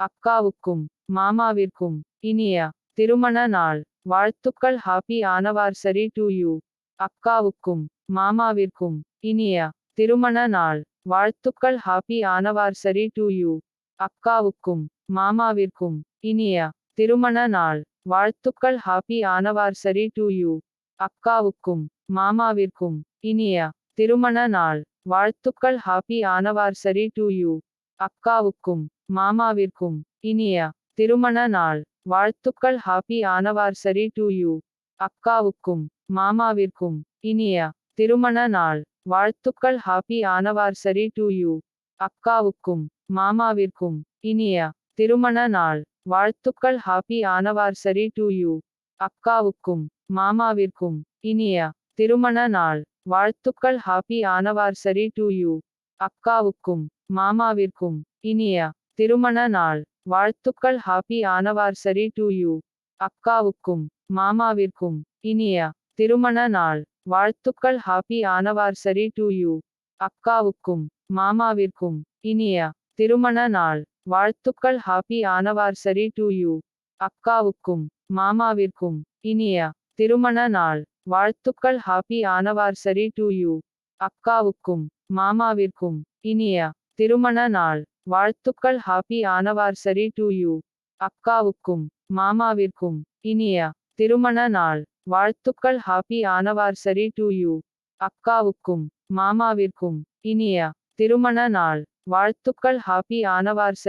அக்காவுக்கும் மாமாவிற்கும் இனிய திருமண நாள் வாழ்த்துக்கள். Happy anniversary to you. அக்காவுக்கும் மாமாவிற்கும் இனிய திருமண நாள் வாழ்த்துக்கள். Happy anniversary to you. அக்காவுக்கும் மாமாவிற்கும் இனிய திருமண நாள் வாழ்த்துக்கள். Happy anniversary to you. அக்காவுக்கும் மாமாவிற்கும் இனிய திருமண நாள் வாழ்த்துக்கள். Happy anniversary to you. அக்காவுக்கும் மாமாவிற்கும் இனிய திருமண நாள் வாழ்த்துக்கள். Happy anniversary to you. அக்காவுக்கும் மாமாவிற்கும் இனிய திருமண நாள் வாழ்த்துக்கள். Happy anniversary to you. அக்காவுக்கும் மாமாவிற்கும் இனிய திருமண நாள் வாழ்த்துக்கள். Happy anniversary to you. அக்காவுக்கும் மாமாவிற்கும் இனிய திருமண நாள் வாழ்த்துக்கள். Happy anniversary to you. அக்காவுக்கும் மாமாவிற்கும் இனிய திருமண நாள் வாழ்த்துக்கள். Happy anniversary to you. அக்காவுக்கும் மாமாவிற்கும் இனிய திருமண நாள் வாழ்த்துக்கள். Happy anniversary to you. அக்காவுக்கும் மாமாவிற்கும் இனிய திருமண நாள் வாழ்த்துக்கள். Happy anniversary to you. அக்காவுக்கும் மாமாவிற்கும் இனிய திருமண நாள் வாழ்த்துக்கள். Happy anniversary to you. அக்காவுக்கும் மாமாவிற்கும் இனிய திருமண நாள் வாழ்த்துக்கள். Happy anniversary to you. அக்காவுக்கும் மாமாவிற்கும் இனிய திருமண நாள் வாழ்த்துக்கள். Happy anniversary to you. அக்காவுக்கும் மாமாவிற்கும் இனிய திருமண நாள் வாழ்த்துக்கள். Happy anniversary.